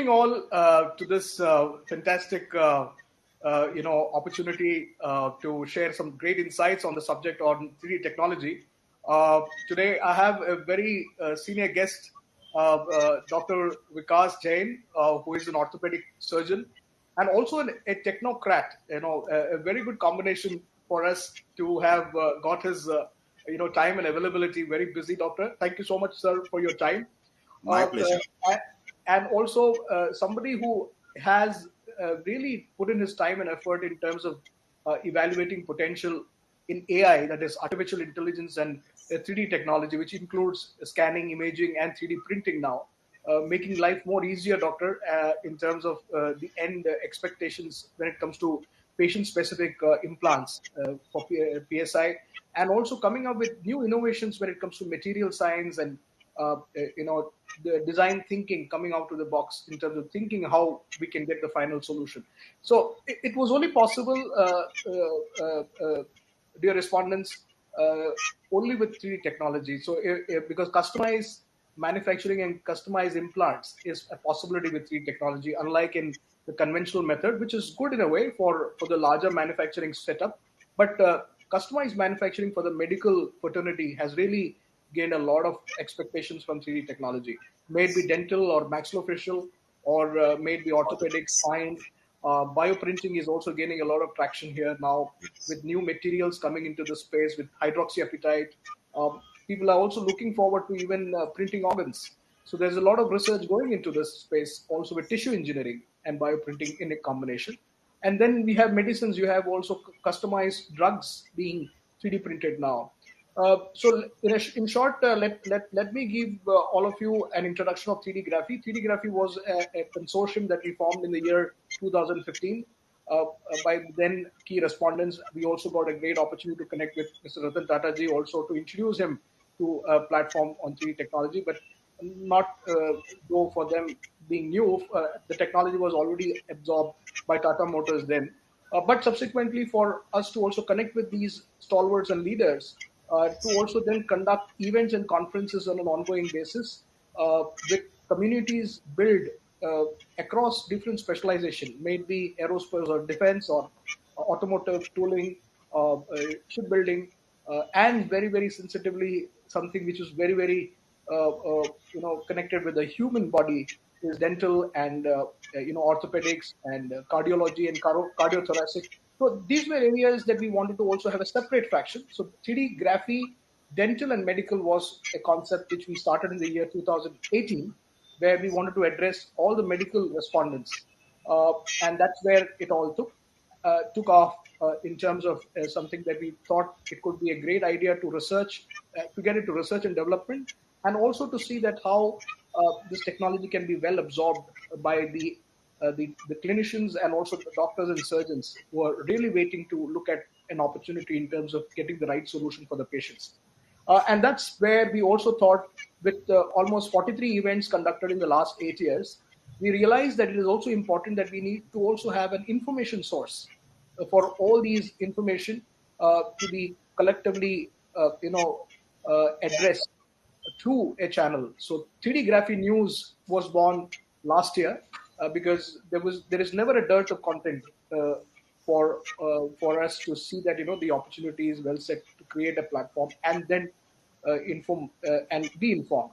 welcoming all to this fantastic, opportunity to share some great insights on the subject on 3D technology. Today, I have a very senior guest, Dr. Vikas Jain, who is an orthopedic surgeon and also a technocrat. A very good combination for us to have got his, time and availability. Very busy, doctor. Thank you so much, sir, for your time. My pleasure. And also somebody who has really put in his time and effort in terms of evaluating potential in AI, that is artificial intelligence and 3D technology, which includes scanning, imaging, and 3D printing now, making life more easier, doctor, in terms of the end expectations when it comes to patient-specific implants for PSI, and also coming up with new innovations when it comes to material science and the design thinking coming out of the box in terms of thinking how we can get the final solution. So it was only possible, dear respondents, only with 3D technology. So because customized manufacturing and customized implants is a possibility with 3D technology, unlike in the conventional method, which is good in a way for the larger manufacturing setup. But customized manufacturing for the medical fraternity has really gained a lot of expectations from 3D technology. May it be dental or maxillofacial, or may it be orthopedic, spine. Bioprinting is also gaining a lot of traction here now with new materials coming into the space with hydroxyapatite. People are also looking forward to even printing organs. So there's a lot of research going into this space also with tissue engineering and bioprinting in a combination. And then we have medicines. You have also customized drugs being 3D printed now. In short, let me give all of you an introduction of 3D Graphy. 3D Graphy was a consortium that we formed in the year 2015. By then key respondents, we also got a great opportunity to connect with Mr. Ratan Tata ji, also to introduce him to a platform on 3D technology, but not go for them being new. The technology was already absorbed by Tata Motors then. But subsequently, for us to also connect with these stalwarts and leaders, to also then conduct events and conferences on an ongoing basis with communities built across different specialization, may it be aerospace or defense or automotive tooling, shipbuilding, and very, very sensitively something which is very, very connected with the human body is dental and orthopedics and cardiology and cardiothoracic. So these were areas that we wanted to also have a separate faction. So 3D Graphy, dental and medical was a concept which we started in the year 2018, where we wanted to address all the medical respondents. And that's where it all took off in terms of something that we thought it could be a great idea to research, to get into research and development, and also to see that how this technology can be well absorbed by the clinicians and also the doctors and surgeons who are really waiting to look at an opportunity in terms of getting the right solution for the patients. And that's where we also thought, with almost 43 events conducted in the last 8 years, we realized that it is also important that we need to also have an information source for all these information to be collectively, addressed through a channel. So 3D Graphy News was born last year because there is never a dearth of content for us to see that the opportunity is well set to create a platform and then inform and be informed.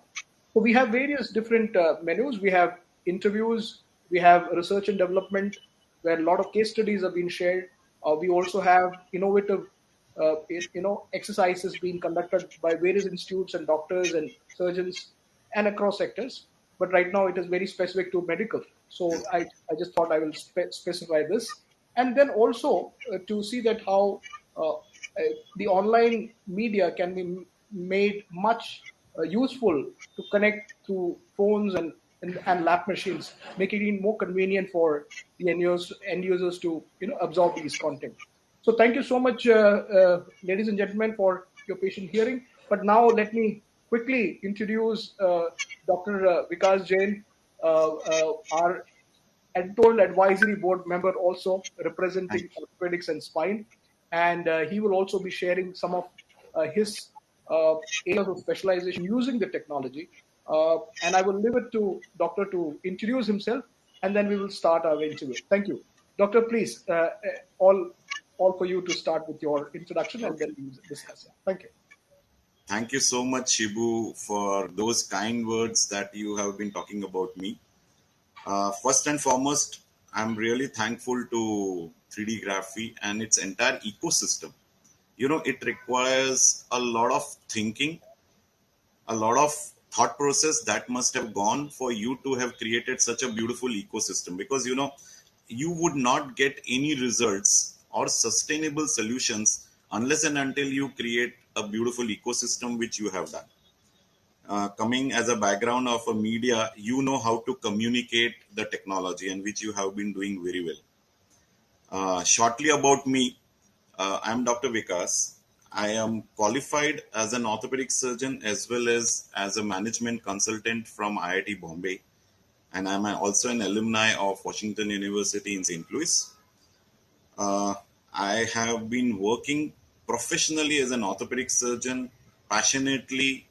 So we have various different menus. We have interviews, we have research and development, where a lot of case studies have been shared. We also have innovative exercises being conducted by various institutes and doctors and surgeons and across sectors. But right now it is very specific to medical. So I just thought I will specify this. And then also to see that how the online media can be made much useful to connect through phones and lab machines, making it more convenient for the end users to absorb these content. So thank you so much, ladies and gentlemen, for your patient hearing. But now let me quickly introduce Dr. Vikas Jain, our editorial advisory board member, also representing orthopedics and spine. And he will also be sharing some of his areas of specialization using the technology. And I will leave it to Doctor to introduce himself and then we will start our interview. Thank you. Doctor, please, all for you to start with your introduction, and Okay. then we'll discuss. Yeah. Thank you. Thank you so much, Shibu, for those kind words that you have been talking about me. First and foremost, I'm really thankful to 3D Graphy and its entire ecosystem. It requires a lot of thinking, a lot of thought process that must have gone for you to have created such a beautiful ecosystem, because you would not get any results or sustainable solutions unless and until you create a beautiful ecosystem, which you have done. Coming as a background of a media, you know how to communicate the technology, and which you have been doing very well. Shortly about me, I'm Dr. Vikas. I am qualified as an orthopedic surgeon as well as a management consultant from IIT Bombay, and I'm also an alumni of Washington University in St. Louis. Uh, I have been working professionally as an orthopedic surgeon, passionately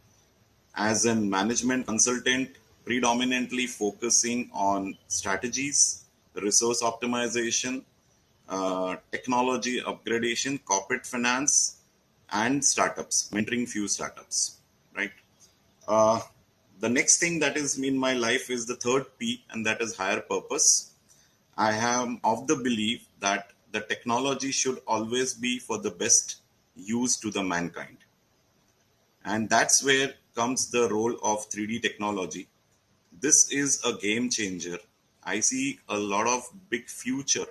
as a management consultant, predominantly focusing on strategies, resource optimization, technology upgradation, corporate finance, and startups, mentoring few startups, right? Uh, the next thing that is in my life is the third P, and that is higher purpose. I am of the belief that the technology should always be for the best use to the mankind. And that's where comes the role of 3D technology. This is a game changer. I see a lot of big future,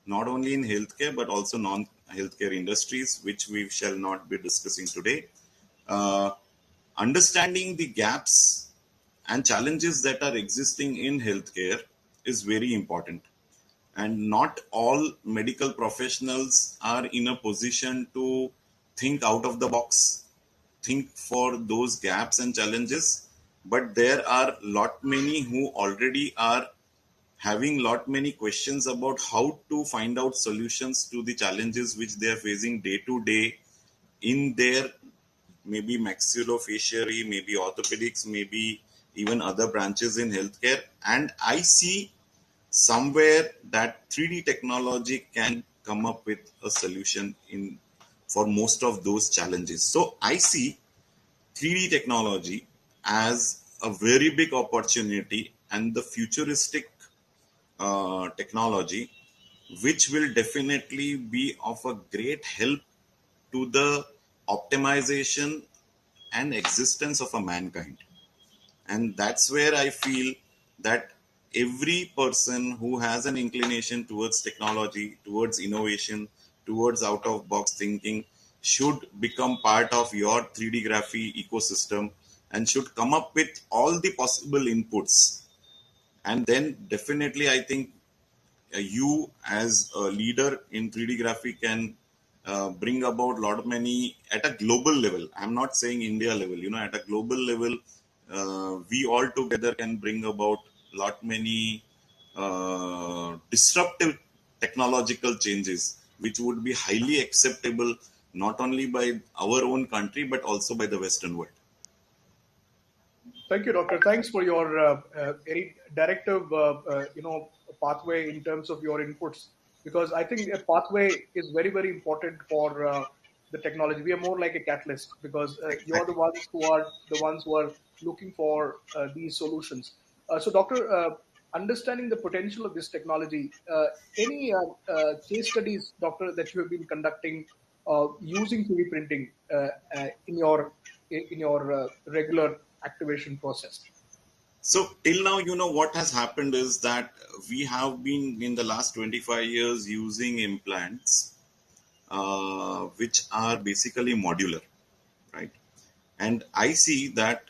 not only in healthcare but also non-healthcare industries, which we shall not be discussing today. Uh, Understanding the gaps and challenges that are existing in healthcare is very important. And not all medical professionals are in a position to think out of the box, think for those gaps and challenges, but there are lot many who already are having lot many questions about how to find out solutions to the challenges which they are facing day to day in their maybe maxillofacial, maybe orthopedics, maybe even other branches in healthcare. And I see somewhere that 3D technology can come up with a solution in for most of those challenges. So I see 3D technology as a very big opportunity and the futuristic technology, which will definitely be of a great help to the optimization and existence of a mankind. And that's where I feel that every person who has an inclination towards technology, towards innovation, towards out of box thinking should become part of your 3D graphy ecosystem and should come up with all the possible inputs. And then definitely I think you as a leader in 3D graphic can bring about a lot of many at a global level. I'm not saying India level, at a global level, we all together can bring about lot many disruptive technological changes, which would be highly acceptable not only by our own country but also by the Western world. Thank you, Doctor. Thanks for your very directive, pathway in terms of your inputs, because I think a pathway is very, very important for the technology. We are more like a catalyst because you're Exactly. the ones who are looking for these solutions. So, Doctor, understanding the potential of this technology, any case studies, Doctor, that you have been conducting using 3D printing in your regular activation process. So till now, what has happened is that we have been in the last 25 years using implants, which are basically modular, right? And I see that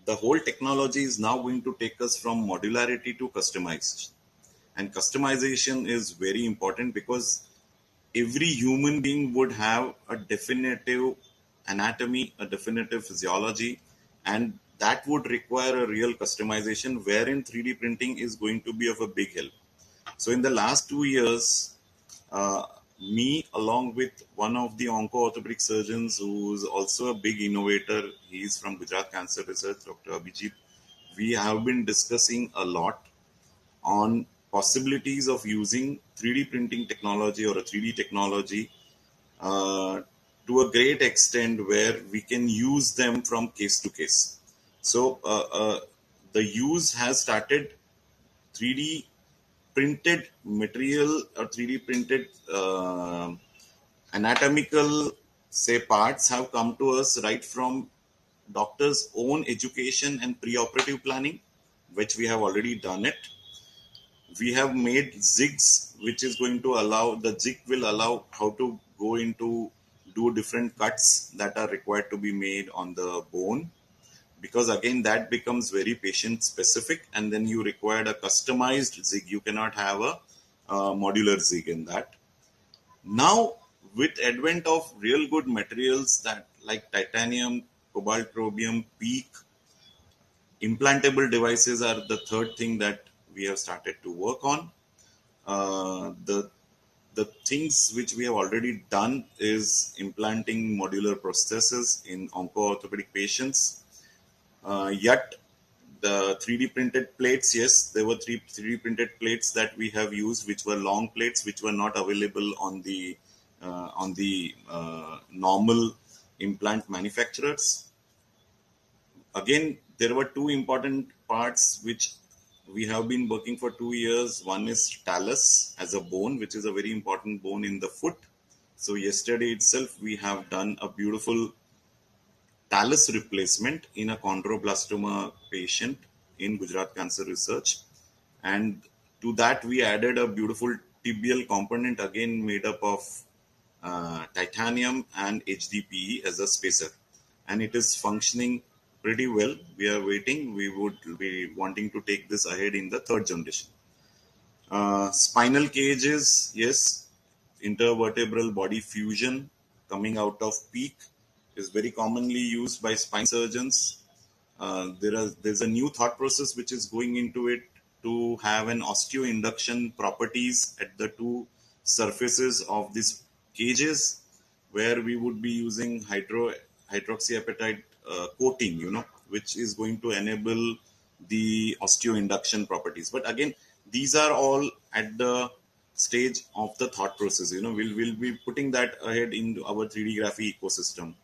the whole technology is now going to take us from modularity to customization. And customization is very important because every human being would have a definitive anatomy, a definitive physiology, and that would require a real customization wherein 3D printing is going to be of a big help. So, in the last 2 years, uh, me along with one of the onco-orthopedic surgeons who's also a big innovator, he's from Gujarat Cancer Research, Dr. Abhijit, we have been discussing a lot on possibilities of using 3D printing technology or a 3D technology uh, to a great extent where we can use them from case to case. So the use has started. 3D printed material or 3D printed anatomical, say, parts have come to us right from doctors' own education and pre-operative planning, which we have already done it. We have made zigs, which is going to allow, the zig will allow how to go into do different cuts that are required to be made on the bone, because again that becomes very patient specific, and then you require a customized zig. You cannot have a modular zig in that. Now, with advent of real good materials that like titanium, cobalt, chromium, peak, implantable devices are the third thing that we have started to work on. The things which we have already done is implanting modular prostheses in onco-orthopedic patients. Yet the 3D printed plates, yes, there were 3D printed plates that we have used, which were long plates, which were not available on the normal implant manufacturers. Again, there were two important parts which we have been working for 2 years. One is talus as a bone, which is a very important bone in the foot. So yesterday itself, we have done a beautiful talus replacement in a chondroblastoma patient in Gujarat Cancer Research. And to that, we added a beautiful tibial component, again made up of titanium and HDPE as a spacer. And it is functioning pretty well. We are waiting. We would be wanting to take this ahead in the third generation. Spinal cages, yes, intervertebral body fusion coming out of PEAK is very commonly used by spine surgeons. There's a new thought process which is going into it to have an osteoinduction properties at the two surfaces of these cages, where we would be using hydroxyapatite coating, which is going to enable the osteoinduction properties. But again, these are all at the stage of the thought process. We'll be putting that ahead into our 3D graphy ecosystem.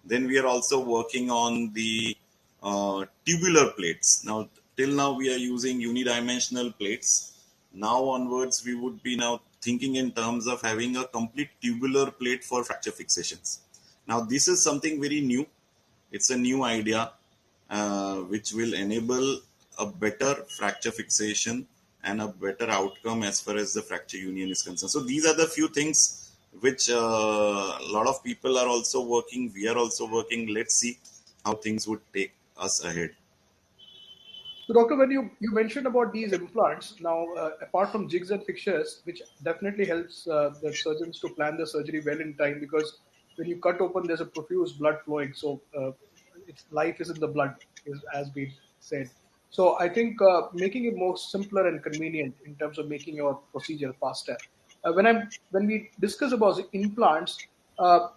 Then we are also working on the tubular plates. Now, till now we are using unidimensional plates. Now onwards, we would be now thinking in terms of having a complete tubular plate for fracture fixations. Now, this is something very new. It's a new idea which will enable a better fracture fixation and a better outcome as far as the fracture union is concerned. So these are the few things which a lot of people are also working. We are also working. Let's see how things would take us ahead. So, doctor, when you mentioned about these implants, now apart from jigs and fixtures, which definitely helps the surgeons to plan the surgery well in time, because when you cut open, there's a profuse blood flowing. So, it's life is in the blood, is as been said. So, I think making it more simpler and convenient in terms of making your procedure faster. When we discuss about implants,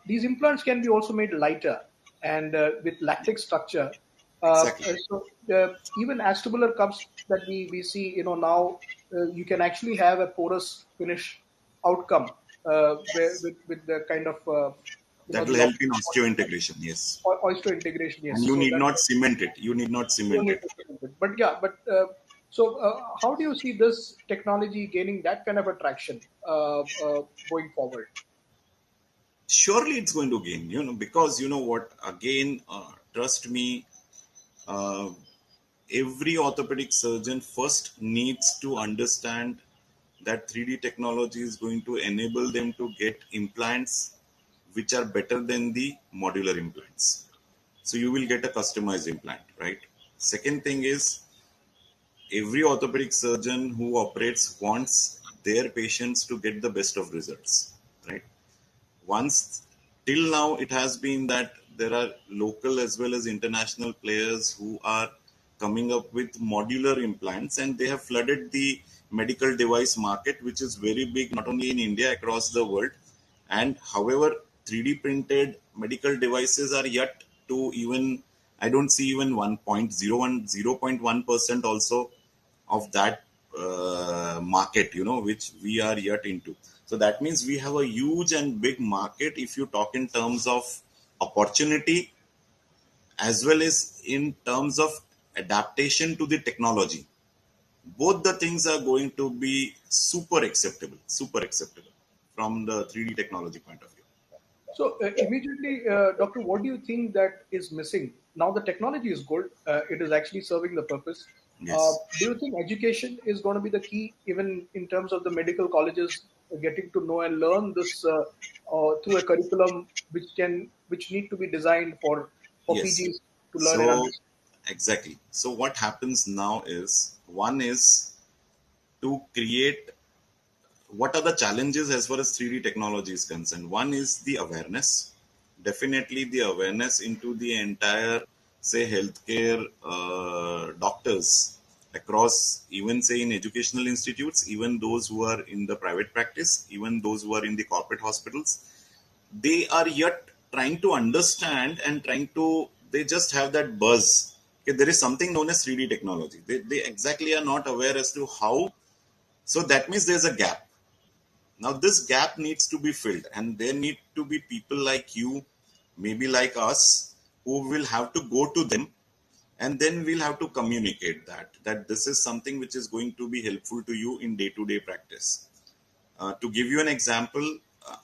these implants can be also made lighter and with lactic structure. Exactly. Even acetabular cups that we see, now you can actually have a porous finish outcome with the kind of That will the help in osteointegration, yes. oyster integration. And Yes, you so need that not cement it. You need not you don't cement need it. to cement it. But yeah, but how do you see this technology gaining that kind of attraction going forward? Surely it's going to gain, because you know what, again, trust me, uh, every orthopedic surgeon first needs to understand that 3D technology is going to enable them to get implants which are better than the modular implants. So you will get a customized implant, right? Second thing is, every orthopedic surgeon who operates wants their patients to get the best of results, right? Once, till now it has been that there are local as well as international players who are coming up with modular implants, and they have flooded the medical device market, which is very big not only in India, across the world. And however, 3D printed medical devices are yet to even, I don't see even 1.01 0.1% also of that market, which we are yet into. So that means we have a huge and big market if you talk in terms of opportunity as well as in terms of adaptation to the technology. Both the things are going to be super acceptable from the 3D technology point of view. So immediately, Doctor, what do you think that is missing? Now the technology is good; it is actually serving the purpose. Yes. Do you think education is going to be the key, even in terms of the medical colleges getting to know and learn this through a curriculum which need to be designed for Yes. PGs to learn and So understand? exactly. So what happens now is, one is to create, what are the challenges as far as 3D technology is concerned. One is the awareness, definitely the awareness into the entire, say, healthcare doctors across, even say in educational institutes, even those who are in the private practice, even those who are in the corporate hospitals, they are yet trying to understand and trying to, they just have that buzz. Okay, there is something known as 3D technology. They exactly are not aware as to how. So that means there's a gap. Now this gap needs to be filled, and there need to be people like you, maybe like us, who will have to go to them, and then we'll have to communicate that this is something which is going to be helpful to you in day to day practice. To give you an example,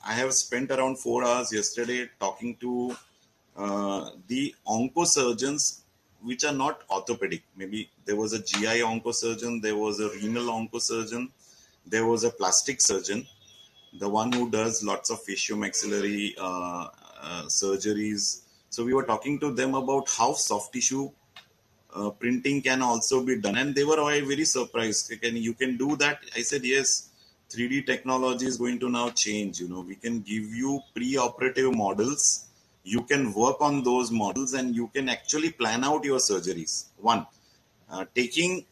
I have spent around 4 hours yesterday talking to the oncosurgeons, which are not orthopedic. Maybe there was a GI oncosurgeon, there was a renal oncosurgeon, there was a plastic surgeon, the one who does lots of facial-maxillary surgeries. So we were talking to them about how soft tissue printing can also be done, and they were all very surprised. You can do that? I said yes. 3D technology is going to now change. We can give you pre-operative models. You can work on those models, and you can actually plan out your surgeries. One, taking,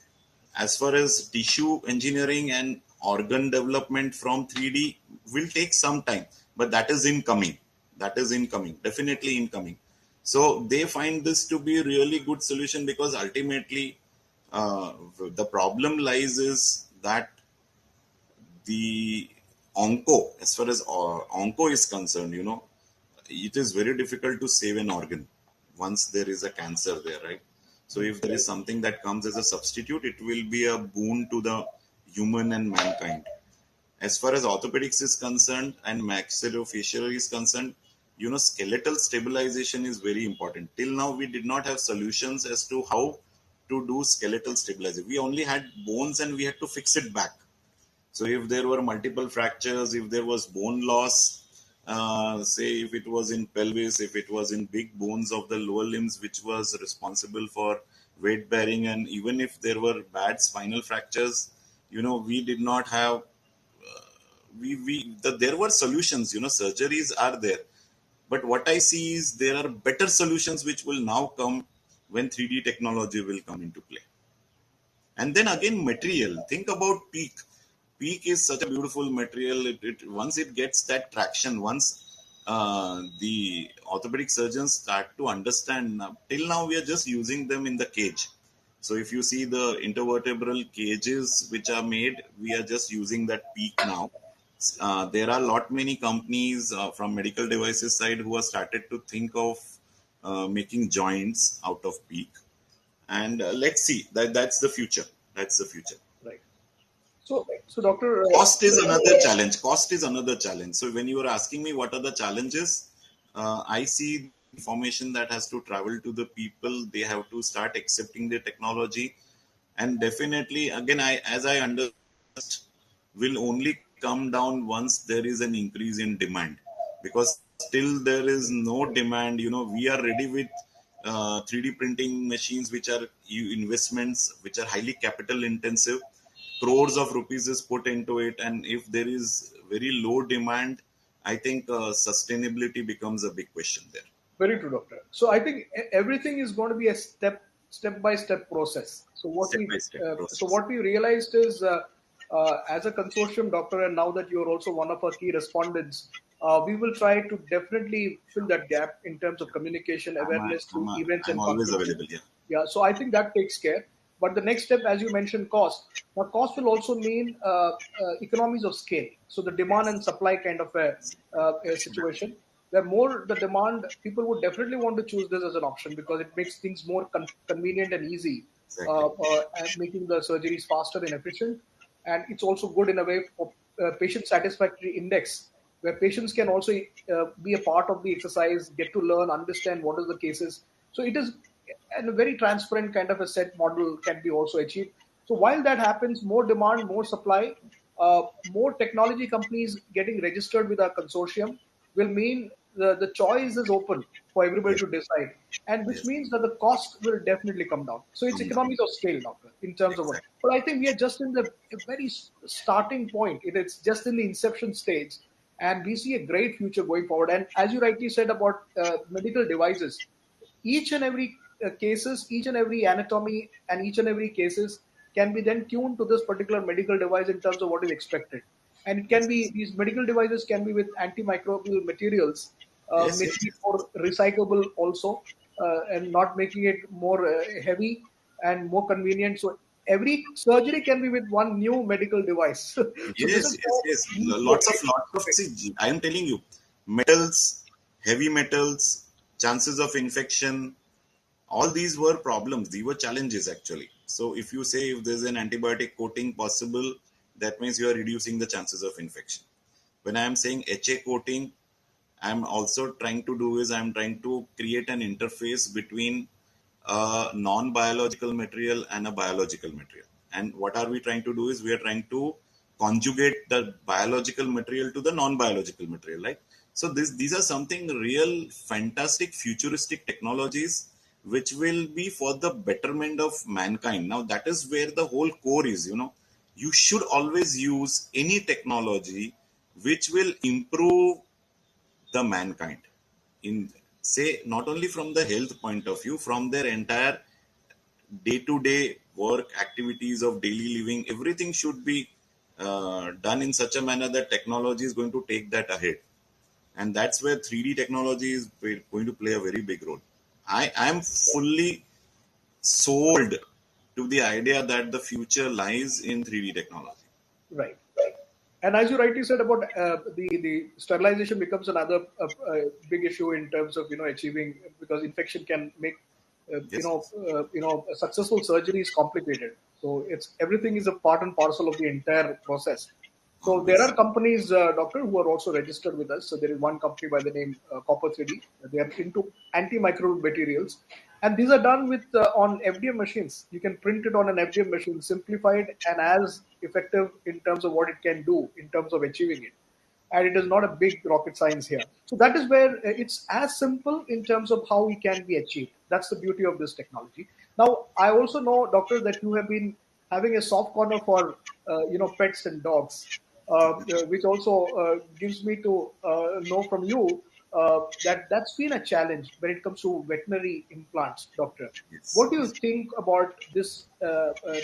as far as tissue engineering and organ development from 3D will take some time, but that is incoming. That is incoming, definitely incoming. So they find this to be a really good solution, because ultimately the problem lies is that the as far as onco is concerned, it is very difficult to save an organ once there is a cancer there, right? So if there is something that comes as a substitute, it will be a boon to the human and mankind. As far as orthopedics is concerned and maxillofacial is concerned, skeletal stabilization is very important. Till now, we did not have solutions as to how to do skeletal stabilization. We only had bones and we had to fix it back. So if there were multiple fractures, if there was bone loss, say if it was in pelvis, if it was in big bones of the lower limbs, which was responsible for weight bearing, and even if there were bad spinal fractures, we did not have, there were solutions, surgeries are there. But what I see is there are better solutions which will now come when 3D technology will come into play. And then again, material, think about PEEK is such a beautiful material. Once it gets that traction, once the orthopedic surgeons start to understand, till now we are just using them in the cage. So if you see the intervertebral cages which are made, we are just using that PEEK now. There are lot many companies from medical devices side who have started to think of making joints out of PEEK. And let's see, that's the future. That's the future. Right. So Doctor, Cost is another challenge. Cost is another challenge. So when you were asking me what are the challenges, I see information that has to travel to the people. They have to start accepting the technology, and definitely again, as I understand, will only come down once there is an increase in demand, because still there is no demand. We are ready with 3D printing machines, which are investments which are highly capital intensive. Crores of rupees is put into it, and if there is very low demand, I think sustainability becomes a big question there. very true, Doctor. So I think everything is going to be a step by step process. So Step by step process. what we realized is, as a consortium, Doctor, and now that you're also one of our key respondents, we will try to definitely fill that gap in terms of communication I'm, a, awareness I'm, through a, events I'm and always conferences. available. Yeah. Yeah, so I think that takes care. But the next step, as you mentioned, cost. Now, cost will also mean economies of scale. So the demand and supply kind of a situation. The more the demand, people would definitely want to choose this as an option because it makes things more convenient and easy, Exactly. and making the surgeries faster and efficient. And it's also good in a way for patient satisfactory index, where patients can also be a part of the exercise, get to learn, understand what is the cases. So it is, and a very transparent kind of a set model can be also achieved. So while that happens, more demand, more supply, more technology companies getting registered with our consortium will mean the choice is open for everybody Yes. to decide, and which Yes. means that the cost will definitely come down. So it's Come down. economies of scale, doctor, in terms of what. Exactly. But I think we are just in the a very starting point. It's just in the inception stage, and we see a great future going forward. And as you rightly said about medical devices, each and every cases, each and every anatomy, and each and every cases can be then tuned to this particular medical device in terms of what is expected. And it can be, Yes. these medical devices can be with antimicrobial materials, Yes. Yes. making it more recyclable also, and not making it more heavy and more convenient. So every surgery can be with one new medical device. So this Yes. is Yes. where Yes. we see a Lots of. great. See, I am telling you, metals, heavy metals, chances of infection, all these were problems. These were challenges actually. So if you say if there's an antibiotic coating possible, that means you are reducing the chances of infection. When I am saying HA coating, I'm also trying to do is I'm trying to create an interface between a non-biological material and a biological material. And what are we trying to do is we are trying to conjugate the biological material to the non-biological material, right? So these are something real fantastic futuristic technologies which will be for the betterment of mankind. Now that is where the whole core is, you should always use any technology which will improve the mankind in, say, not only from the health point of view, from their entire day-to-day work activities of daily living, everything should be done in such a manner that technology is going to take that ahead, and that's where 3D technology is going to play a very big role. I am fully sold to the idea that the future lies in 3D technology. Right. And as you rightly said about the sterilization becomes another big issue in terms of achieving, because infection can make Yes. a successful surgery is complicated. So it's everything is a part and parcel of the entire process. So there Always. are companies, doctor, who are also registered with us. So there is one company by the name Copper 3D. They are into antimicrobial materials, and these are done with on FDM machines. You can print it on an FDM machine, simplified and as effective in terms of what it can do in terms of achieving it. And it is not a big rocket science here. So that is where it's as simple in terms of how it can be achieved. That's the beauty of this technology. Now, I also know, doctor, that you have been having a soft corner for pets and dogs, which also gives me to know from you that that's been a challenge when it comes to veterinary implants, doctor. Yes. What do you think about this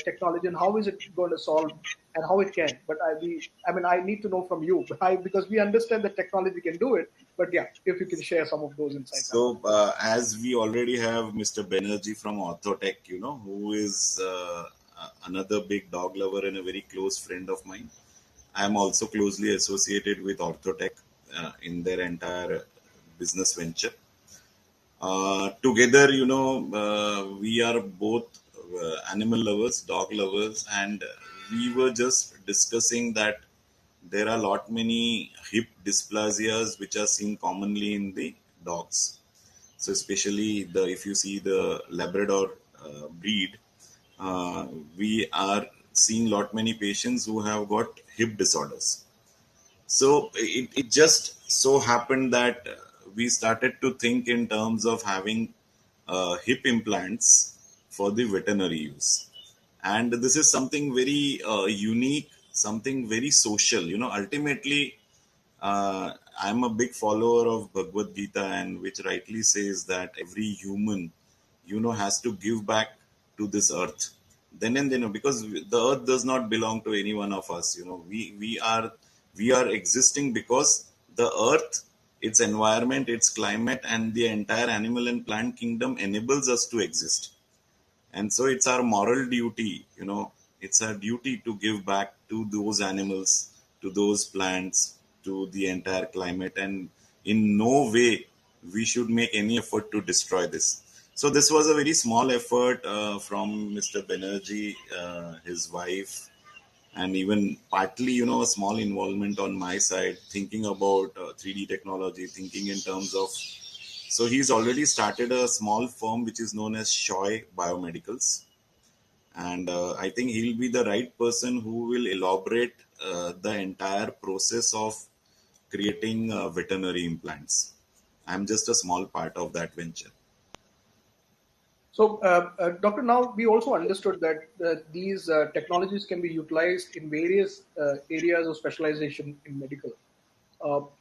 technology, and how is it going to solve, and how it can? But I mean, I need to know from you, because we understand that technology can do it. But yeah, if you can share some of those insights as well. So, as we already have Mr. Banerjee from Orthotech, who is another big dog lover and a very close friend of mine, I am also closely associated with Orthotech in their entire business venture. Together, we are both animal lovers, dog lovers, and we were just discussing that there are a lot many hip dysplasias which are seen commonly in the dogs. So especially the if you see the Labrador breed, uh, we are seeing lot many patients who have got hip disorders. So it just so happened that we started to think in terms of having hip implants for the veterinary use. And this is something very unique, something very social. Ultimately, I'm a big follower of Bhagavad Gita, and which rightly says that every human, has to give back to this earth. Then and then, because the earth does not belong to any one of us. We are existing because the earth, its environment, its climate, and the entire animal and plant kingdom enables us to exist. And so it's our moral duty, it's our duty to give back to those animals, to those plants, to the entire climate, and in no way we should make any effort to destroy this. So this was a very small effort from Mr. Banerjee, his wife, and even partly, a small involvement on my side, thinking about 3D technology, thinking in terms of. So he's already started a small firm which is known as Shoy Biomedicals, and I think he'll be the right person who will elaborate the entire process of creating veterinary implants. I'm just a small part of that venture. So, Doctor, now we also understood that these technologies can be utilized in various areas of specialization in medical.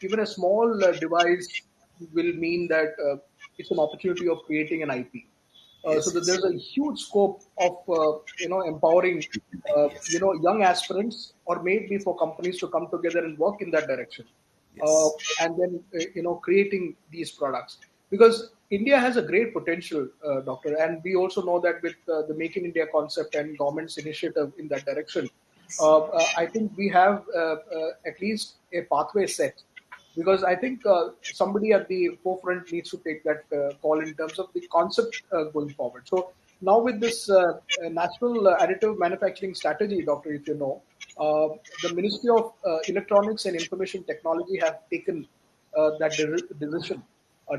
Even a small device will mean that it's an opportunity of creating an IP. So Yes, that yes. there's a huge scope of empowering Yes, young aspirants, or maybe for companies to come together and work in that direction, uh, yes, and then creating these products, because India has a great potential, doctor, and we also know that with the Make in India concept and government's initiative in that direction, I think we have at least a pathway set, because I think somebody at the forefront needs to take that call in terms of the concept going forward. So now with this national additive manufacturing strategy, doctor, if you know, the Ministry of Electronics and Information Technology have taken that decision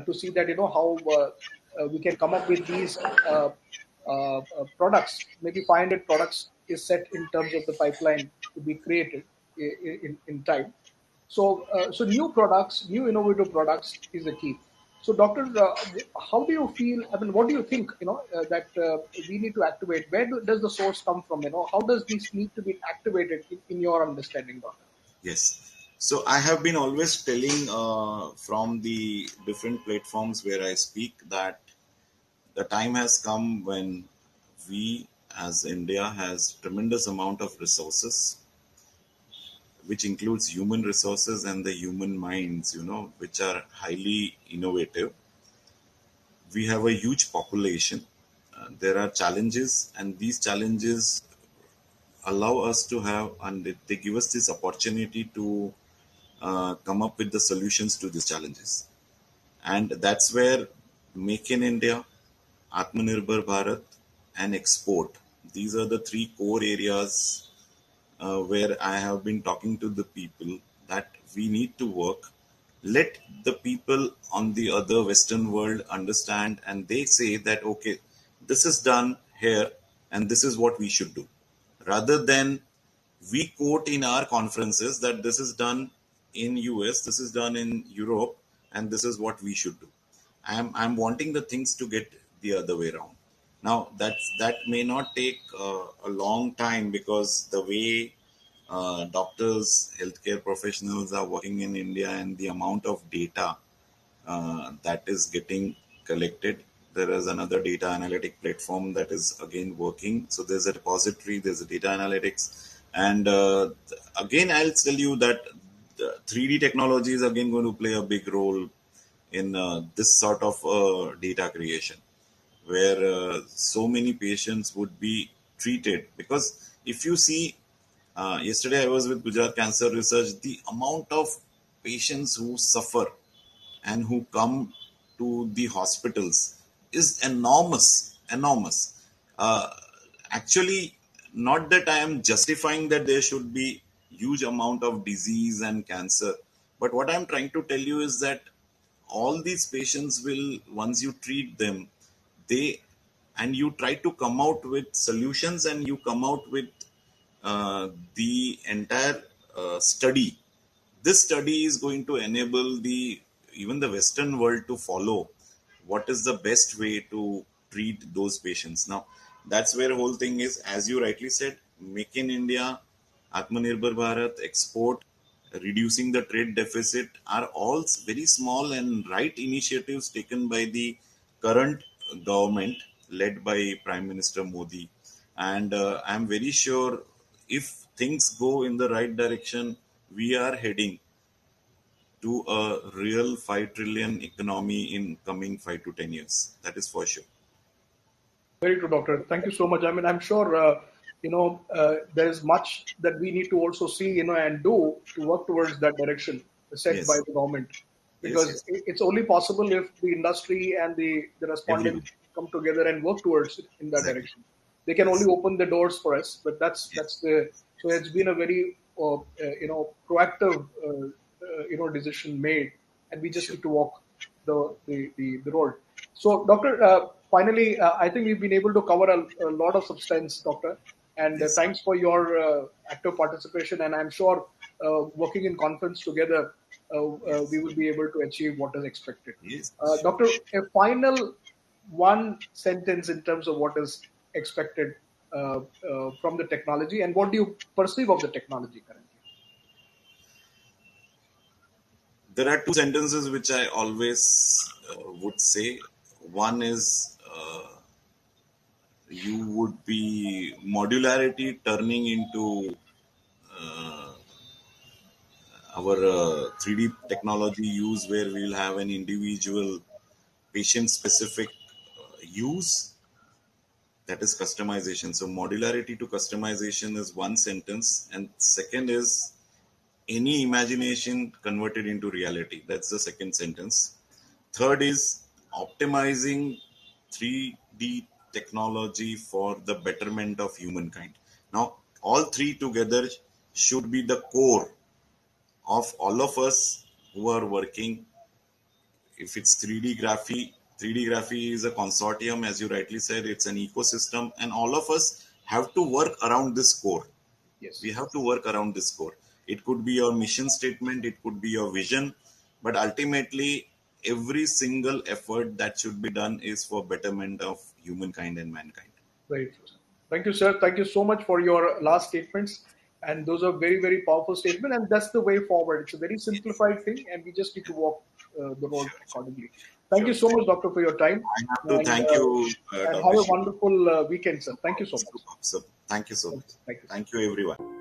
to see that how we can come up with these products. Maybe 500 products is set in terms of the pipeline to be created in time. So, so new products, new innovative products is the key. So, doctor, how do you feel? I mean, what do you think? That we need to activate. Where does the source come from? How does this need to be activated in your understanding, doctor? yes. So I have been always telling from the different platforms where I speak that the time has come when we as India has tremendous amount of resources, which includes human resources and the human minds, which are highly innovative. We have a huge population. There are challenges, and these challenges allow us to have, and they give us this opportunity to come up with the solutions to these challenges. And that's where Make in India, Atmanirbhar Bharat, and export. These are the three core areas where I have been talking to the people that we need to work. Let the people on the other Western world understand, and they say that, okay, this is done here, and this is what we should do. Rather than we quote in our conferences that this is done in US, this is done in Europe, and this is what we should do. I'm wanting the things to get the other way around. Now that may not take a long time, because the way doctors, healthcare professionals are working in India, and the amount of data that is getting collected. There is another data analytic platform that is again working. So there's a repository, there's a data analytics, and again I'll tell you that the 3D technology is again going to play a big role in this sort of data creation, where so many patients would be treated. Because if you see, yesterday I was with Gujarat Cancer Research, the amount of patients who suffer and who come to the hospitals is enormous, enormous. Uh, Actually, not that I am justifying that there should be huge amount of disease and cancer, but what I'm trying to tell you is that all these patients will, once you treat them, they, and you try to come out with solutions, and you come out with the entire study. This study is going to enable the even the Western world to follow what is the best way to treat those patients. Now, that's where whole thing is, as you rightly said, Make in India, Atmanirbhar Bharat, export, reducing the trade deficit are all very small and right initiatives taken by the current government led by Prime Minister Modi. And I'm very sure if things go in the right direction, we are heading to a real 5 trillion economy in coming 5 to 10 years. That is for sure. Very true, doctor. Thank you so much. I mean, I'm sure there's much that we need to also see, and do to work towards that direction set by Yes, the government, yes, because yes. it's only possible if the industry and the Everyone. respondents come together and work towards it in that Exactly. direction. They can only Yes, open the doors for us, but that's yes, the so it's been a very proactive decision made, and we just sure. need to walk the road. So, Doctor, finally, I think we've been able to cover a lot of substance, Doctor, and Yes, thanks for your active participation. And I'm sure working in conference together, we yes, will be able to achieve what is expected. yes, sure. Doctor, a final one sentence in terms of what is expected from the technology, and what do you perceive of the technology currently? There are two sentences which I always would say. One is you would be modularity turning into our 3D technology use, where we will have an individual patient specific use, that is customization. So modularity to customization is one sentence, and second is any imagination converted into reality. That's the second sentence. Third is optimizing 3D technology for the betterment of humankind. Now, all three together should be the core of all of us who are working. If it's 3D graphy is a consortium, as you rightly said, it's an ecosystem, and all of us have to work around this core. We Yes. have to work around this core. It could be your mission statement, it could be your vision, but ultimately, every single effort that should be done is for betterment of humankind and mankind. Very true. Thank you, sir. Thank you so much for your last statements. And those are very, very powerful statements. And that's the way forward. It's a very simplified thing, and we just need to walk the road Sure, sure, accordingly. Thank you sure. so much, Doctor, for your time. I have to And, thank uh, you, and Dr. have a Shibu. wonderful weekend, sir. Thank you so much. Superb, superb. Thank you so much. Thank you. Thank you, everyone.